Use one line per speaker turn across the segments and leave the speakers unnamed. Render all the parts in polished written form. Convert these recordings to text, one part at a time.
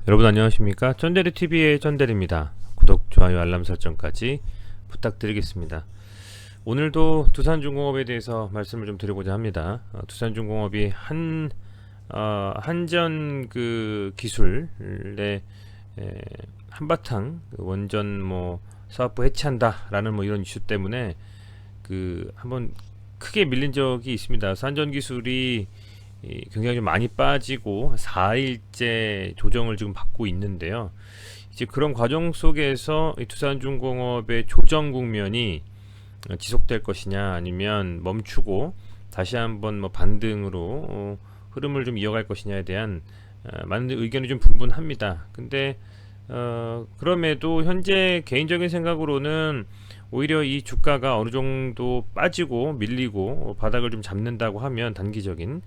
여러분 안녕하십니까? 쩐데리TV의 쩐데리입니다. 구독, 좋아요, 알람 설정까지 부탁드리겠습니다. 오늘도 두산중공업에 대해서 말씀을 좀 드리고자 합니다. 두산중공업이 한전 그 기술의 한바탕 원전 사업부 해체한다라는 이런 이슈 때문에 한번 크게 밀린 적이 있습니다. 그래서 한전 기술이 굉장히 좀 많이 빠지고 4일째 조정을 지금 받고 있는데요. 이제 그런 과정 속에서 이 두산중공업의 조정 국면이 지속될 것이냐 아니면 멈추고 다시 한번 반등으로 흐름을 좀 이어갈 것이냐에 대한 많은 의견이 좀 분분합니다. 근데 그럼에도 현재 개인적인 생각으로는 오히려 이 주가가 어느 정도 빠지고 밀리고 바닥을 좀 잡는다고 하면 단기적인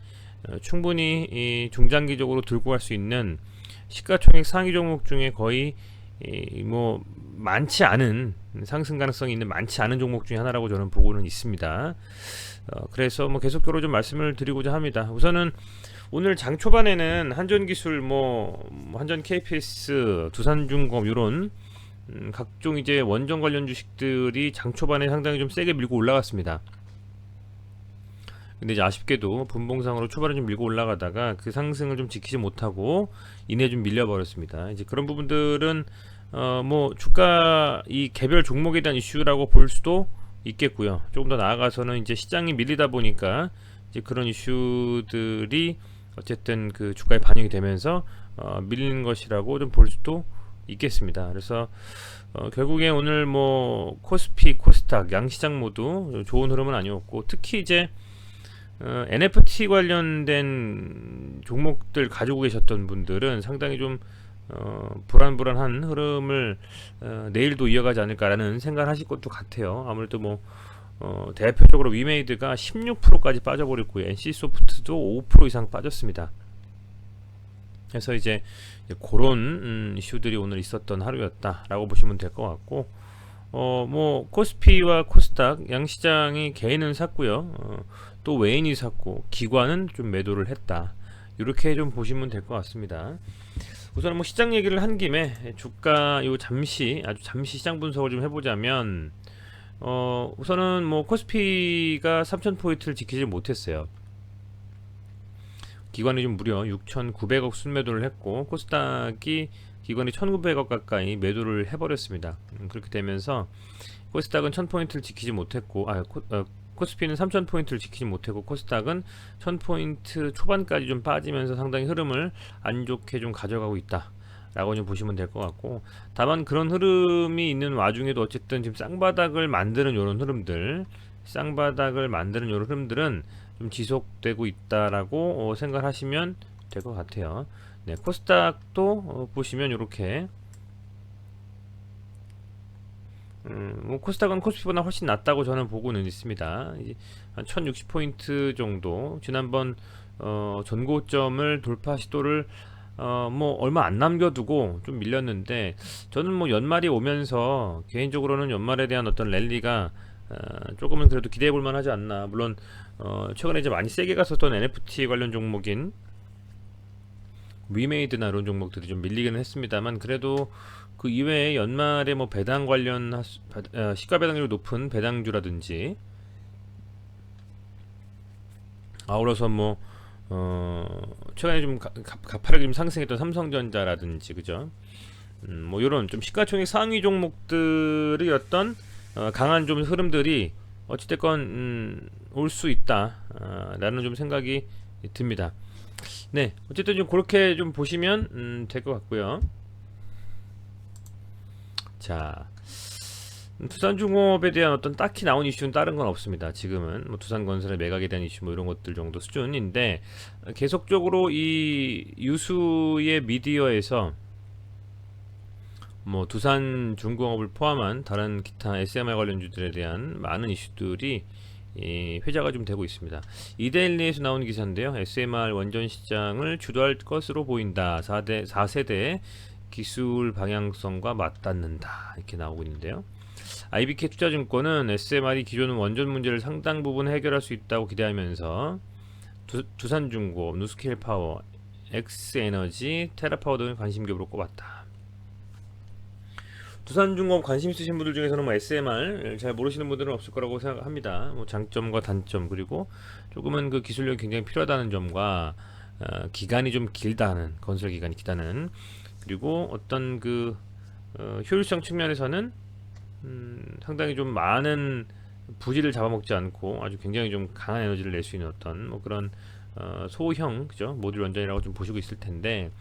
충분히 이 중장기적으로 들고 갈 수 있는 시가총액 상위 종목 중에 거의 많지 않은 상승 가능성이 있는 많지 않은 종목 중에 하나라고 저는 보고는 있습니다. 그래서 계속적으로 좀 말씀을 드리고자 합니다. 우선은 오늘 장 초반에는 한전기술, 한전 KPS, 두산중공업 이런 각종 이제 원전 관련 주식들이 장 초반에 상당히 좀 세게 밀고 올라갔습니다. 근데 이제 아쉽게도 분봉상으로 초반에 좀 밀고 올라가다가 그 상승을 좀 지키지 못하고 이내 좀 밀려버렸습니다. 이제 그런 부분들은 주가 이 개별 종목에 대한 이슈라고 볼 수도 있겠고요. 조금 더 나아가서는 이제 시장이 밀리다 보니까 이제 그런 이슈들이 어쨌든 그 주가에 반영이 되면서 밀리는 것이라고 좀 볼 수도 있겠습니다. 그래서 결국에 오늘 코스피, 코스닥 양시장 모두 좋은 흐름은 아니었고, 특히 이제 NFT 관련된 종목들 가지고 계셨던 분들은 상당히 좀 불안불안한 흐름을 내일도 이어가지 않을까라는 생각을 하실 것도 같아요. 아무래도 대표적으로 위메이드가 16%까지 빠져버렸고요. NC소프트도 5% 이상 빠졌습니다. 그래서 이제 그런 이슈들이 오늘 있었던 하루였다라고 보시면 될 것 같고, 코스피와 코스닥 양시장이 개인은 샀고요. 또 외인이 샀고 기관은 좀 매도를 했다. 이렇게 좀 보시면 될 것 같습니다. 우선 시장 얘기를 한 김에 주가 아주 잠시 시장 분석을 좀 해보자면, 우선은 코스피가 3,000포인트를 지키지 못했어요. 기관이 좀 무려 6,900억 순매도를 했고, 코스닥이 기관이 1,900억 가까이 매도를 해버렸습니다. 그렇게 되면서 코스닥은 1,000포인트를 지키지 못했고, 코스피는 3,000포인트를 지키지 못했고, 코스닥은 1,000포인트 초반까지 좀 빠지면서 상당히 흐름을 안 좋게 좀 가져가고 있다 라고 좀 보시면 될 것 같고, 다만 그런 흐름이 있는 와중에도 어쨌든 지금 쌍바닥을 만드는 이런 흐름들은 좀 지속되고 있다라고 생각하시면 될 것 같아요. 네, 코스닥도 보시면 이렇게 코스닥은 코스피보다 훨씬 낫다고 저는 보고는 있습니다. 한 1060포인트 정도 지난번 전고점을 돌파 시도를 얼마 안 남겨두고 좀 밀렸는데, 저는 연말이 오면서 개인적으로는 연말에 대한 어떤 랠리가 조금은 그래도 기대해 볼 만하지 않나. 물론 최근에 이제 많이 세게 갔었던 NFT 관련 종목인 위메이드나 이런 종목들이 좀 밀리기는 했습니다만, 그래도 그 이외에 연말에 배당 관련 시가 배당률이 높은 배당주라든지, 아울러서 최근에 좀 가파르게 좀 상승했던 삼성전자라든지, 그죠? 이런 좀 시가총액 상위 종목들의 어떤 강한 좀 흐름들이 어찌됐건 올 수 있다 라는 좀 생각이 듭니다. 네, 어쨌든 좀 그렇게 좀 보시면 될 것 같고요. 자, 두산중공업에 대한 어떤 딱히 나온 이슈는 다른 건 없습니다. 지금은 두산건설의 매각에 대한 이슈 이런 것들 정도 수준인데, 계속적으로 이 유수의 미디어에서 두산중공업을 포함한 다른 기타 SMR 관련주들에 대한 많은 이슈들이 회자가 좀 되고 있습니다. 이데일리에서 나온 기사인데요. SMR 원전 시장을 주도할 것으로 보인다. 4세대 기술 방향성과 맞닿는다. 이렇게 나오고 있는데요. IBK 투자증권은 SMR이 기존 원전 문제를 상당 부분 해결할 수 있다고 기대하면서 두산중공업, 누스케일 파워, 엑스에너지, 테라파워 등을 관심 기업으로 꼽았다. 두산중공업 관심 있으신 분들 중에서는 뭐 SMR 잘 모르시는 분들은 없을 거라고 생각합니다. 뭐 장점과 단점, 그리고 조금은 그 기술력이 굉장히 필요하다는 점과 기간이 좀 길다는, 건설 기간이 길다는, 그리고 어떤 그 효율성 측면에서는 상당히 좀 많은 부지를 잡아먹지 않고 아주 굉장히 좀 강한 에너지를 낼 수 있는 어떤 뭐 그런 소형, 그죠, 모듈 원전이라고 좀 보시고 있을 텐데,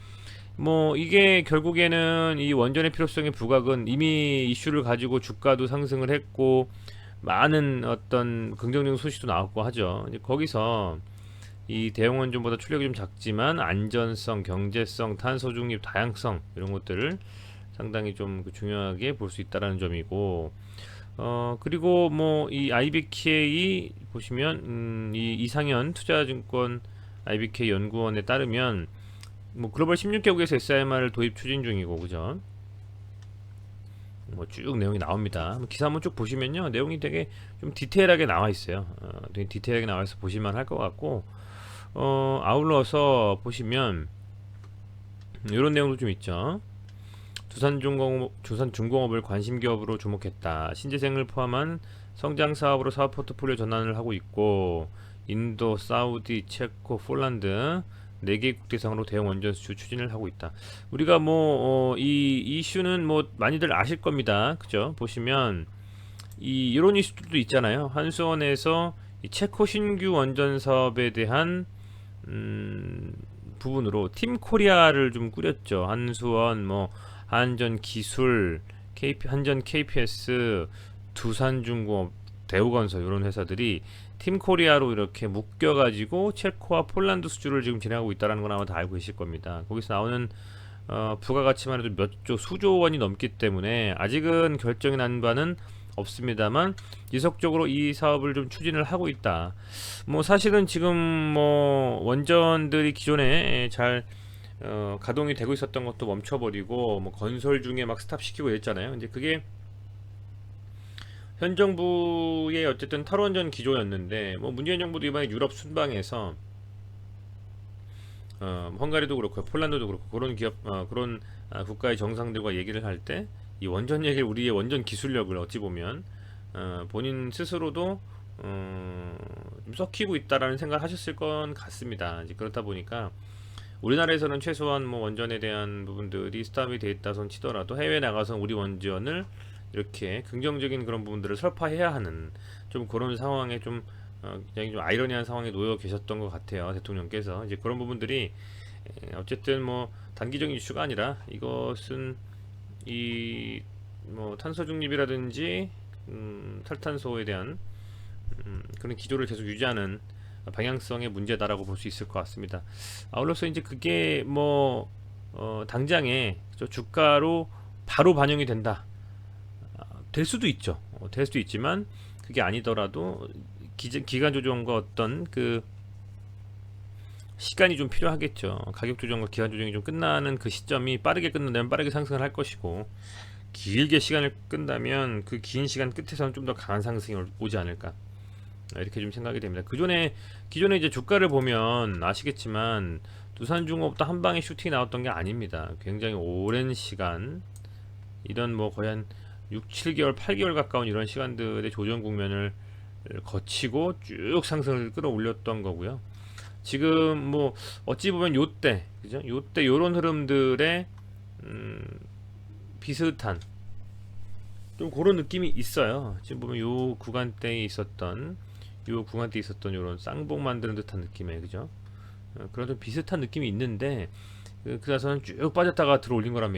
뭐 이게 결국에는 이 원전의 필요성의 부각은 이미 이슈를 가지고 주가도 상승을 했고 많은 어떤 긍정적인 소식도 나왔고 하죠. 이제 거기서 이 대형 원전보다 출력이 좀 작지만 안전성, 경제성, 탄소 중립, 다양성 이런 것들을 상당히 좀 중요하게 볼 수 있다라는 점이고, 그리고 뭐 이 IBK 보시면 이 이상현 투자증권 IBK 연구원에 따르면 뭐 글로벌 16개국에서 SMR을 도입 추진 중이고, 그죠? 뭐 쭉 내용이 나옵니다. 기사 한번 쭉 보시면요, 내용이 되게 좀 디테일하게 나와 있어요. 되게 디테일하게 나와 있어 보실만 할 것 같고, 아울러서 보시면 이런 내용도 좀 있죠. 두산중공업을 관심 기업으로 주목했다. 신재생을 포함한 성장 사업으로 사업 포트폴리오 전환을 하고 있고, 인도, 사우디, 체코, 폴란드 4개국 대상으로 대형 원전 수주 추진을 하고 있다. 우리가 뭐 이 이슈는 뭐 많이들 아실 겁니다. 그죠? 보시면 이런 이슈들도 있잖아요. 한수원에서 이 체코 신규 원전 사업에 대한 부분으로 팀 코리아를 좀 꾸렸죠. 한수원, 뭐 한전 기술, 한전 KPS, 두산중공업, 대우건설 이런 회사들이 팀 코리아로 이렇게 묶여가지고 체코와 폴란드 수주를 지금 진행하고 있다는 건 아마 다 알고 계실 겁니다. 거기서 나오는 부가가치만 해도 수조 원이 넘기 때문에 아직은 결정이 난 바는 없습니다만 지속적으로 이 사업을 좀 추진을 하고 있다. 뭐 사실은 지금 뭐 원전들이 기존에 잘 가동이 되고 있었던 것도 멈춰버리고 뭐 건설 중에 막 스탑시키고 이랬잖아요. 이제 그게 현 정부의 어쨌든 탈원전 기조였는데, 뭐 문재인 정부도 이번에 유럽 순방에서 헝가리도 그렇고 폴란드도 그렇고 그런 그런 국가의 정상들과 얘기를 할 때 이 원전 얘기를, 우리의 원전 기술력을 어찌 보면 본인 스스로도 좀 썩히고 있다라는 생각을 하셨을 것 같습니다. 이제 그렇다 보니까 우리나라에서는 최소한 뭐 원전에 대한 부분들이 스탑이 돼 있다 손 치더라도 해외 나가서 우리 원전을 이렇게 긍정적인 그런 부분들을 설파해야 하는 좀 그런 상황에 좀 굉장히 좀 아이러니한 상황에 놓여 계셨던 것 같아요, 대통령께서. 이제 그런 부분들이 어쨌든 뭐 단기적인 이슈가 아니라 이것은 이 뭐 탄소 중립이라든지 탈탄소에 대한 그런 기조를 계속 유지하는 방향성의 문제다라고 볼 수 있을 것 같습니다. 아울러서 이제 그게 뭐 당장에 주가로 바로 반영이 된다. 될 수도 있죠. 될 수도 있지만 그게 아니더라도 기간 조정과 어떤 그 시간이 좀 필요하겠죠. 가격 조정과 기간 조정이 좀 끝나는 그 시점이 빠르게 끝난다면 빠르게 상승을 할 것이고, 길게 시간을 끈다면 그 긴 시간 끝에서는 좀 더 강한 상승이 오지 않을까, 이렇게 좀 생각이 됩니다. 기존에 이제 주가를 보면 아시겠지만 두산중공업도 한 방에 슈팅이 나왔던 게 아닙니다. 굉장히 오랜 시간, 이런 뭐 거의 한 6, 7개월, 8개월 가까운 이런 시간들의 조정 국면을 거치고 쭉 상승을 끌어올렸던 거고요. 지금 뭐 어찌 보면 요때, 그죠? 요때 요런 흐름들의 비슷한 좀 그런 느낌이 있어요. 지금 보면 요 구간대에 있었던 요런 쌍봉 만드는 듯한 느낌의, 그죠? 그런 좀 비슷한 느낌이 있는데 그래서는 쭉 빠졌다가 들어올린 거란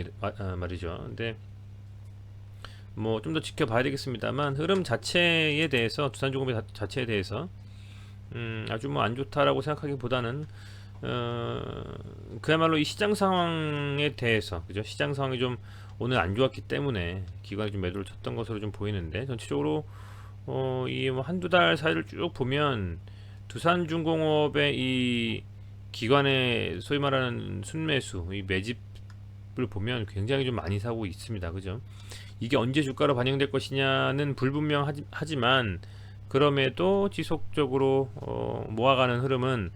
말이죠. 근데 뭐 좀 더 지켜봐야 되겠습니다만, 흐름 자체에 대해서, 두산중공업 자체에 대해서 아주 뭐 안 좋다라고 생각하기보다는 그야말로 이 시장 상황에 대해서, 그죠? 시장 상황이 좀 오늘 안 좋았기 때문에 기관이 좀 매도를 쳤던 것으로 좀 보이는데, 전체적으로 이 뭐 한두 달 사이를 쭉 보면 두산중공업의 이 기관의 소위 말하는 순매수, 이 매집을 보면 굉장히 좀 많이 사고 있습니다. 그죠? 이게 언제 주가로 반영될 것이냐는 불분명하지만 그럼에도 지속적으로 모아가는 흐름은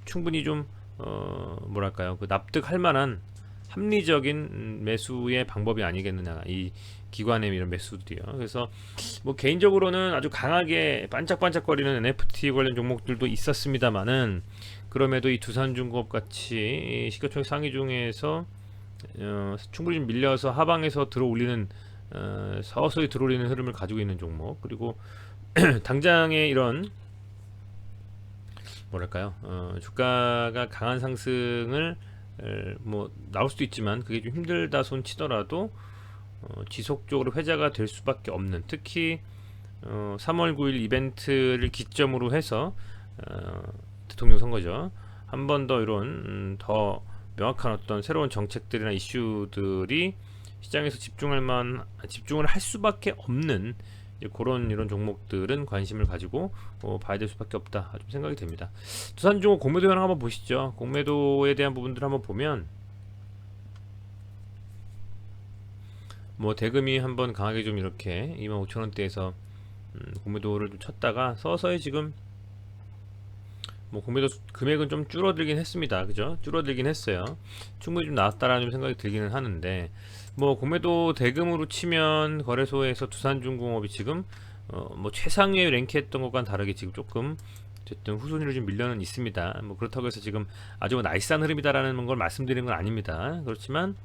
충분히 좀 뭐랄까요, 그 납득할 만한 합리적인 매수의 방법이 아니겠느냐, 이 기관의 이런 매수들이요. 그래서 뭐 개인적으로는 아주 강하게 반짝반짝거리는 NFT 관련 종목들도 있었습니다만은, 그럼에도 이 두산중공업 같이 시가총액 상위 중에서 충분히 좀 밀려서 하방에서 들어올리는, 서서히 들어올리는 흐름을 가지고 있는 종목, 그리고 당장의 이런 뭐랄까요, 주가가 강한 상승을 뭐 나올 수도 있지만 그게 좀 힘들다 손 치더라도 지속적으로 회자가 될 수밖에 없는, 특히 3월 9일 이벤트를 기점으로 해서 대통령 선거죠. 한 번 더 이런 더 명확한 어떤 새로운 정책들이나 이슈들이 시장에서 집중을 할 수밖에 없는 그런 이런 종목들은 관심을 가지고 봐야 될 수밖에 없다, 좀 생각이 됩니다. 두산중공 공매도 현황 한번 보시죠. 공매도에 대한 부분들 한번 보면 뭐 대금이 한번 강하게 좀 이렇게 25,000원대에서 공매도를 좀 쳤다가 서서히 지금 뭐 공매도 금액은 좀 줄어들긴 했습니다. 그죠? 줄어들긴 했어요. 충분히 좀 나왔다라는 좀 생각이 들기는 하는데, 뭐 공매도 대금으로 치면 거래소에서 두산중공업이 지금 뭐 최상위에 랭크했던 것과는 다르게 지금 조금 어쨌든 후순위로 좀 밀려는 있습니다. 뭐 그렇다고 해서 지금 아주 뭐 나이스한 흐름이다라는 걸 말씀드리는 건 아닙니다. 그렇지만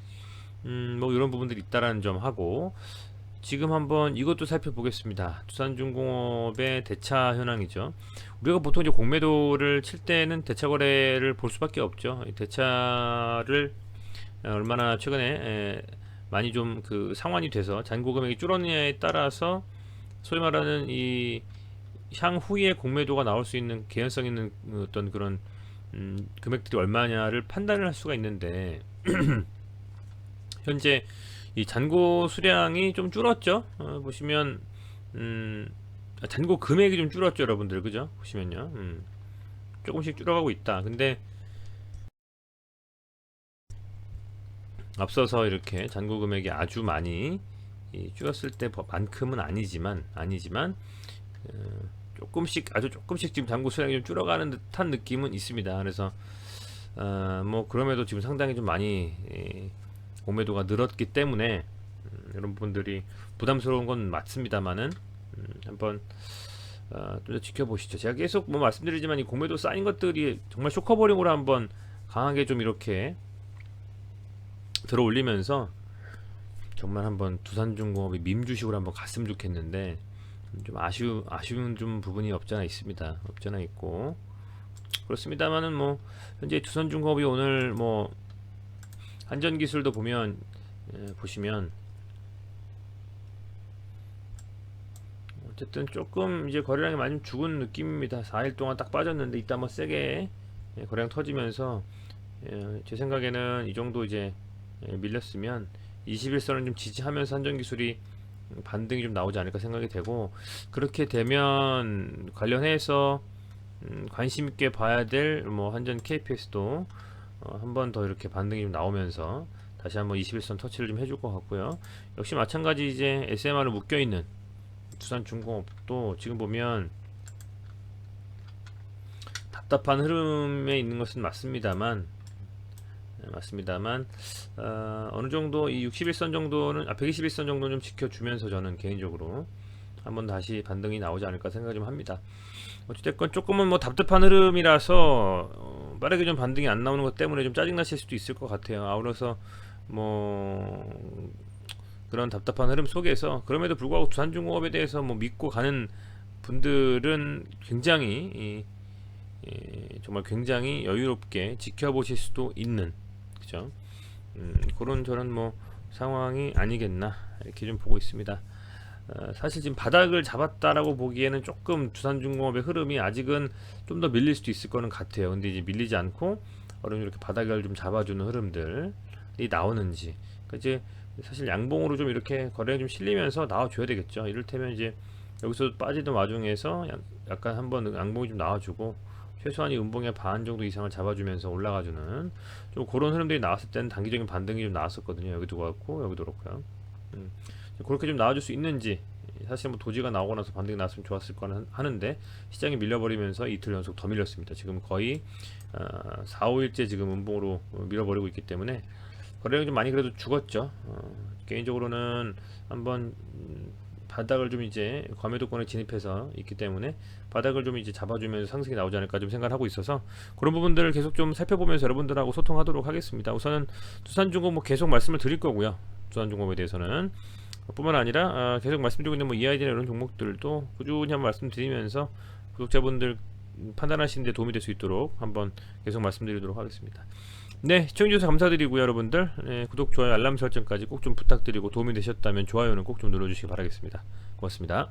뭐 이런 부분들이 있다라는 점 하고, 지금 한번 이것도 살펴보겠습니다. 두산중공업의 대차 현황이죠. 우리가 보통 이제 공매도를 칠 때는 대차 거래를 볼 수밖에 없죠. 이 대차를 얼마나 최근에 많이 좀 그 상환이 돼서 잔고 금액이 줄었느냐에 따라서 소위 말하는 이 향후에 공매도가 나올 수 있는 개연성 있는 어떤 그런 금액들이 얼마냐를 판단을 할 수가 있는데 현재 이 잔고 수량이 좀 줄었죠. 보시면 잔고 금액이 좀 줄었죠, 여러분들. 그죠? 보시면요, 조금씩 줄어가고 있다. 근데 앞서서 이렇게 잔고 금액이 아주 많이 줄었을 때만큼은 아니지만 조금씩, 아주 조금씩 지금 잔고 수량이 좀 줄어가는 듯한 느낌은 있습니다. 그래서 뭐 그럼에도 지금 상당히 좀 많이 공매도가 늘었기 때문에 이런 부분들이 부담스러운 건 맞습니다만은 한번 또 지켜보시죠. 제가 계속 뭐 말씀드리지만 이 공매도 쌓인 것들이 정말 쇼커버링으로 한번 강하게 좀 이렇게 들어올리면서 정말 한번 두산중공업이 밈주식으로 한번 갔으면 좋겠는데, 좀 아쉬운 좀 부분이 없잖아 있습니다. 없잖아 있고 그렇습니다만은, 뭐 현재 두산중공업이 오늘 뭐 한전기술도 보면 보시면 어쨌든 조금 이제 거래량이 많이 죽은 느낌입니다. 4일 동안 딱 빠졌는데 이따 뭐 세게 거래량 터지면서 제 생각에는 이 정도 이제 밀렸으면 21선을 좀 지지하면서 한전기술이 반등이 좀 나오지 않을까 생각이 되고, 그렇게 되면 관련해서 관심 있게 봐야 될 뭐 한전 KPS도 한 번 더 이렇게 반등이 좀 나오면서 다시 한번 21선 터치를 좀 해줄 것 같고요. 역시 마찬가지 이제 SMR을 묶여 있는 두산중공업도 지금 보면 답답한 흐름에 있는 것은 맞습니다만 어느 정도 이 61선 정도는 121선 정도는 좀 지켜주면서 저는 개인적으로 한번 다시 반등이 나오지 않을까 생각 좀 합니다. 어찌됐건 조금은 뭐 답답한 흐름이라서 빠르게 좀 반등이 안 나오는 것 때문에 좀 짜증나실 수도 있을 것 같아요. 아울러서 뭐 그런 답답한 흐름 속에서 그럼에도 불구하고 두산중공업에 대해서 뭐 믿고 가는 분들은 굉장히 정말 굉장히 여유롭게 지켜보실 수도 있는, 그죠? 그런 저는 뭐 상황이 아니겠나 이렇게 좀 보고 있습니다. 사실 지금 바닥을 잡았다라고 보기에는 조금 두산중공업의 흐름이 아직은 좀 더 밀릴 수도 있을 거는 같아요. 근데 이제 밀리지 않고 어느 이렇게 바닥을 좀 잡아주는 흐름들이 나오는지, 그러니까 이제 사실 양봉으로 좀 이렇게 거래가 좀 실리면서 나와줘야 되겠죠. 이를테면 이제 여기서 빠지던 와중에서 약간 한번 양봉이 좀 나와주고 최소한 이 음봉의 반 정도 이상을 잡아주면서 올라가주는 좀 그런 흐름들이 나왔을 때는 단기적인 반등이 좀 나왔었거든요. 여기도 그렇고 여기도 그렇고요. 그렇게 좀 나와줄 수 있는지 사실 뭐 도지가 나오고 나서 반등이 나왔으면 좋았을 거는 하는데 시장이 밀려버리면서 이틀 연속 더 밀렸습니다. 지금 거의 4, 5일째 지금 음봉으로 밀어버리고 있기 때문에 거래량이 좀 많이 그래도 죽었죠. 개인적으로는 한번 바닥을 좀 이제 과매도권에 진입해서 있기 때문에 바닥을 좀 이제 잡아주면서 상승이 나오지 않을까 좀 생각을 하고 있어서 그런 부분들을 계속 좀 살펴보면서 여러분들하고 소통하도록 하겠습니다. 우선은 두산중공 뭐 계속 말씀을 드릴 거고요. 두산중공에 대해서는 뿐만 아니라 계속 말씀드리고 있는 뭐 EID나 이런 종목들도 꾸준히 한번 말씀드리면서 구독자분들 판단하시는 데 도움이 될 수 있도록 한번 계속 말씀드리도록 하겠습니다. 네, 시청해주셔서 감사드리고요. 여러분들 구독, 좋아요, 알람 설정까지 꼭 좀 부탁드리고 도움이 되셨다면 좋아요는 꼭 좀 눌러주시기 바라겠습니다. 고맙습니다.